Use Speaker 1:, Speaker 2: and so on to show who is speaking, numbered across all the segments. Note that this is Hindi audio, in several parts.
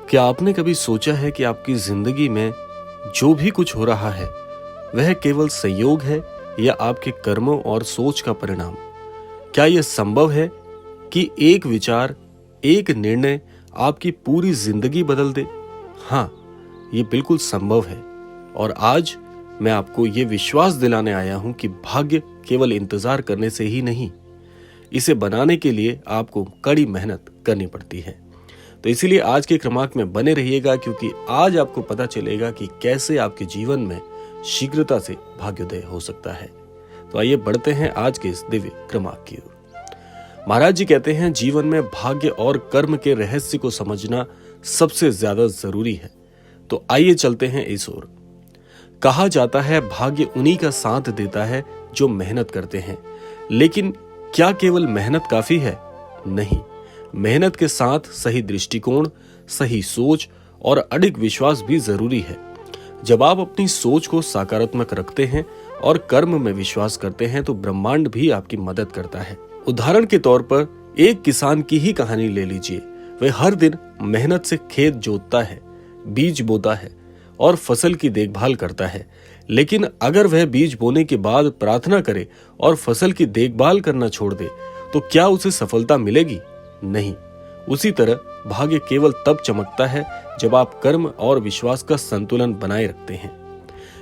Speaker 1: क्या आपने कभी सोचा है कि आपकी जिंदगी में जो भी कुछ हो रहा है वह केवल संयोग है या आपके कर्मों और सोच का परिणाम? क्या यह संभव है कि एक विचार, एक निर्णय आपकी पूरी जिंदगी बदल दे? हाँ, ये बिल्कुल संभव है। और आज मैं आपको ये विश्वास दिलाने आया हूं कि भाग्य केवल इंतजार करने से ही नहीं, इसे बनाने के लिए आपको कड़ी मेहनत करनी पड़ती है। तो इसीलिए आज के क्रमांक में बने रहिएगा, क्योंकि आज आपको पता चलेगा कि कैसे आपके जीवन में शीघ्रता से भाग्योदय हो सकता है। तो आइए बढ़ते हैं आज के इस दिव्य क्रमांक की ओर। महाराज जी कहते हैं, जीवन में भाग्य और कर्म के रहस्य को समझना सबसे ज्यादा जरूरी है। तो आइए चलते हैं इस ओर। कहा जाता है भाग्य उन्हीं का साथ देता है जो मेहनत करते हैं, लेकिन क्या केवल मेहनत काफी है? नहीं, मेहनत के साथ सही दृष्टिकोण, सही सोच और अडिग विश्वास भी जरूरी है। जब आप अपनी सोच को सकारात्मक रखते हैं और कर्म में विश्वास करते हैं तो ब्रह्मांड भी आपकी मदद करता है। उदाहरण के तौर पर एक किसान की ही कहानी ले लीजिए। वह हर दिन मेहनत से खेत जोतता है, बीज बोता है और फसल की देखभाल करता है। लेकिन अगर वह बीज बोने के बाद प्रार्थना करे और फसल की देखभाल करना छोड़ दे तो क्या उसे सफलता मिलेगी? नहीं। उसी तरह भाग्य केवल तब चमकता है जब आप कर्म और विश्वास का संतुलन बनाए रखते हैं।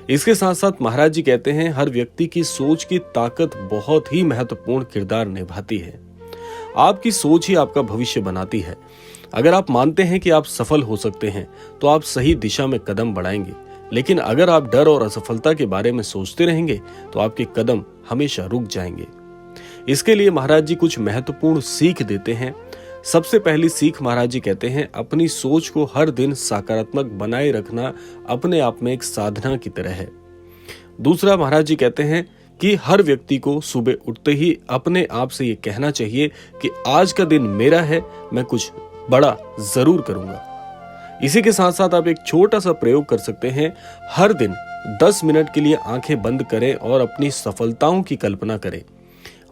Speaker 1: इसके साथ साथ महाराज जी कहते हैं, हर व्यक्ति की सोच की ताकत बहुत ही महत्वपूर्ण किरदार निभाती है। आपकी सोच ही आपका भविष्य बनाती है। अगर आप मानते हैं कि आप सफल हो सकते हैं तो आप सही दिशा में कदम बढ़ाएंगे, लेकिन अगर आप डर और असफलता के बारे में सोचते रहेंगे तो आपके कदम हमेशा रुक जाएंगे। इसके लिए महाराज जी कुछ महत्वपूर्ण सीख देते हैं। सबसे पहली सीख महाराज जी कहते हैं, अपनी सोच को हर दिन सकारात्मक बनाए रखना अपने आप में एक साधना की तरह है। दूसरा, महाराज जी कहते हैं कि हर व्यक्ति को सुबह उठते ही अपने आप से ये कहना चाहिए कि आज का दिन मेरा है, मैं कुछ बड़ा जरूर करूंगा। इसी के साथ साथ आप एक छोटा सा प्रयोग कर सकते हैं। हर दिन 10 मिनट के लिए आंखें बंद करें और अपनी सफलताओं की कल्पना करें।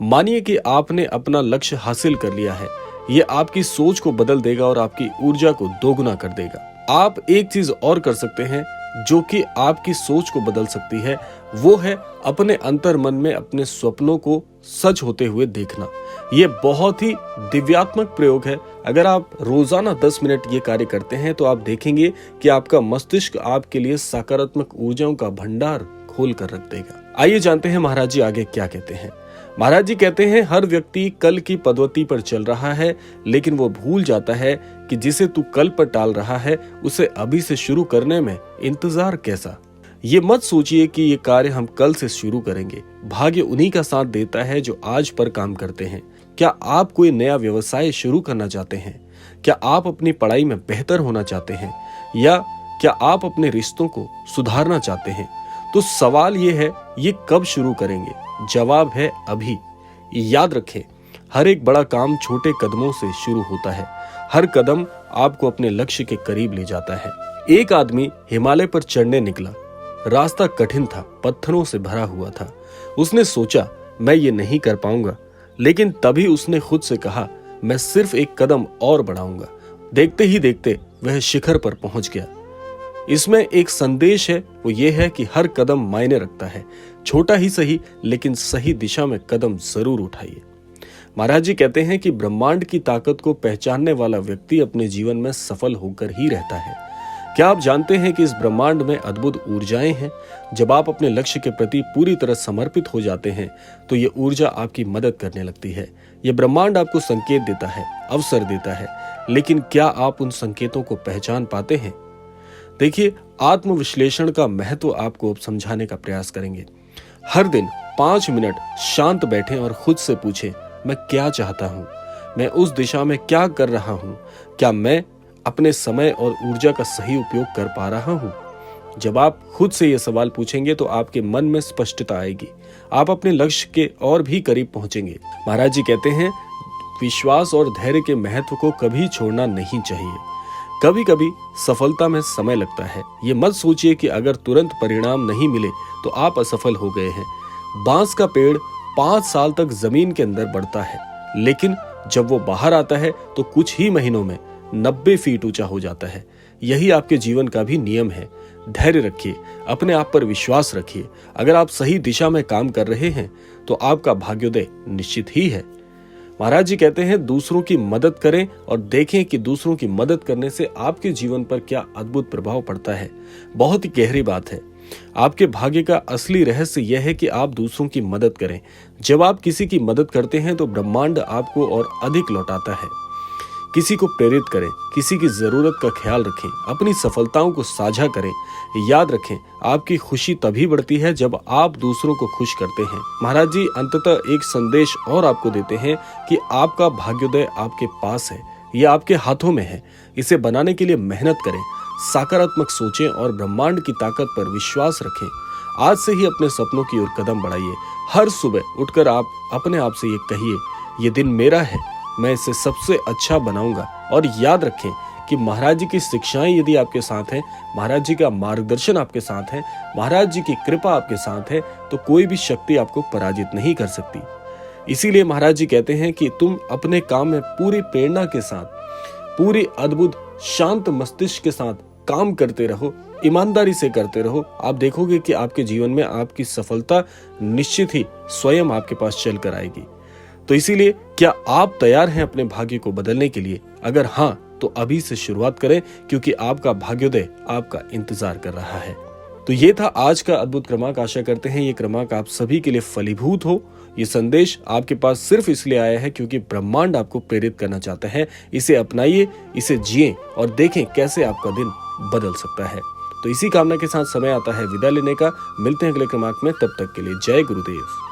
Speaker 1: मानिए कि आपने अपना लक्ष्य हासिल कर लिया है। यह आपकी सोच को बदल देगा और आपकी ऊर्जा को दोगुना कर देगा। आप एक चीज और कर सकते हैं जो कि आपकी सोच को बदल सकती है, वो है अपने अंतर मन में अपने सपनों को सच होते हुए देखना। यह बहुत ही दिव्यात्मक प्रयोग है। अगर आप रोजाना 10 मिनट ये कार्य करते हैं तो आप देखेंगे कि आपका मस्तिष्क आपके लिए सकारात्मक ऊर्जाओं का भंडार खोल कर रख देगा। आइए जानते हैं महाराज जी आगे क्या कहते हैं। महाराज जी कहते हैं, हर व्यक्ति कल की पदवती पर चल रहा है, लेकिन वो भूल जाता है कि जिसे तू कल पर टाल रहा है उसे अभी से शुरू करने में इंतजार कैसा। ये मत सोचिए कि ये कार्य हम कल से शुरू करेंगे। भाग्य उन्हीं का साथ देता है जो आज पर काम करते हैं। क्या आप कोई नया व्यवसाय शुरू करना चाहते हैं? क्या आप अपनी पढ़ाई में बेहतर होना चाहते हैं? या क्या आप अपने रिश्तों को सुधारना चाहते हैं? तो सवाल ये है, ये कब शुरू करेंगे? जवाब है अभी। याद रखें, हर एक बड़ा काम छोटे कदमों से शुरू होता है। हर कदम आपको अपने लक्ष्य के करीब ले जाता है। एक आदमी हिमालय पर चढ़ने निकला। रास्ता कठिन था, पत्थरों से भरा हुआ था। उसने सोचा, मैं ये नहीं कर पाऊंगा, लेकिन तभी उसने खुद से कहा, मैं सिर्फ एक कदम और बढ़ाऊंगा। देखते ही देखते वह शिखर पर पहुंच गया। इसमें एक संदेश है, वो ये है कि हर कदम मायने रखता है। छोटा ही सही, लेकिन सही दिशा में कदम जरूर उठाइए। महाराज जी कहते हैं कि ब्रह्मांड की ताकत को पहचानने वाला व्यक्ति अपने जीवन में सफल होकर ही रहता है। क्या आप जानते हैं कि इस ब्रह्मांड में अद्भुत ऊर्जाएं हैं? जब आप अपने लक्ष्य के प्रति पूरी तरह समर्पित हो जाते हैं तो ये ऊर्जा आपकी मदद करने लगती है। ये ब्रह्मांड आपको संकेत देता है, अवसर देता है, लेकिन क्या आप उन संकेतों को पहचान पाते हैं? देखिए, आत्मविश्लेषण का महत्व आपको अब समझाने का प्रयास करेंगे। हर दिन 5 मिनट शांत बैठें और खुद से पूछें, मैं क्या चाहता हूं? मैं उस दिशा में क्या कर रहा हूं? क्या मैं अपने समय और ऊर्जा का सही उपयोग कर पा रहा हूं? जब आप खुद से ये सवाल पूछेंगे तो आपके मन में स्पष्टता आएगी। आप अपने लक्ष्य के और भी करीब पहुंचेंगे। महाराज जी कहते हैं, विश्वास और धैर्य के महत्व को कभी छोड़ना नहीं चाहिए। कभी कभी सफलता में समय लगता है। ये मत सोचिए कि अगर तुरंत परिणाम नहीं मिले तो आप असफल हो गए हैं। बांस का पेड़ 5 साल तक जमीन के अंदर बढ़ता है, लेकिन जब वो बाहर आता है तो कुछ ही महीनों में 90 फीट ऊंचा हो जाता है। यही आपके जीवन का भी नियम है। धैर्य रखिए, अपने आप पर विश्वास रखिए। अगर आप सही दिशा में काम कर रहे हैं तो आपका भाग्योदय निश्चित ही है। महाराज जी कहते हैं, दूसरों की मदद करें और देखें कि दूसरों की मदद करने से आपके जीवन पर क्या अद्भुत प्रभाव पड़ता है। बहुत ही गहरी बात है। आपके भाग्य का असली रहस्य यह है कि आप दूसरों की मदद करें। जब आप किसी की मदद करते हैं तो ब्रह्मांड आपको और अधिक लौटाता है। किसी को प्रेरित करें, किसी की जरूरत का ख्याल रखें, अपनी सफलताओं को साझा करें। याद रखें, आपकी खुशी तभी बढ़ती है जब आप दूसरों को खुश करते हैं। महाराज जी अंततः एक संदेश और आपको देते हैं कि आपका भाग्योदय आपके पास है, ये आपके हाथों में है। इसे बनाने के लिए मेहनत करें, सकारात्मक सोचें और ब्रह्मांड की ताकत पर विश्वास रखें। आज से ही अपने सपनों की ओर कदम बढ़ाइए। हर सुबह उठकर आप अपने आप से ये कहिए, ये दिन मेरा है, मैं इसे सबसे अच्छा बनाऊंगा। और याद रखें कि महाराज जी की शिक्षाएं यदि आपके साथ हैं, महाराज जी का मार्गदर्शन आपके साथ है, महाराज जी की कृपा आपके साथ है, तो कोई भी शक्ति आपको पराजित नहीं कर सकती। इसीलिए महाराज जी कहते हैं कि तुम अपने काम में पूरी प्रेरणा के साथ, पूरी अद्भुत शांत मस्तिष्क के साथ काम करते रहो, ईमानदारी से करते रहो। आप देखोगे कि आपके जीवन में आपकी सफलता निश्चित ही स्वयं आपके पास चल कर आएगी। तो इसीलिए क्या आप तैयार हैं अपने भाग्य को बदलने के लिए? अगर हाँ, तो अभी से शुरुआत करें, क्योंकि आपका भाग्योदय आपका इंतजार कर रहा है। तो ये था आज का अद्भुत क्रमांक। आशा करते हैं ये क्रमांक आप सभी के लिए फलीभूत हो। ये संदेश आपके पास सिर्फ इसलिए आया है क्योंकि ब्रह्मांड आपको प्रेरित करना चाहता है। इसे अपनाइए, इसे जिएं और देखें कैसे आपका दिन बदल सकता है। तो इसी कामना के साथ समय आता है विदा लेने का। मिलते हैं अगले क्रमांक में, तब तक के लिए जय गुरुदेव।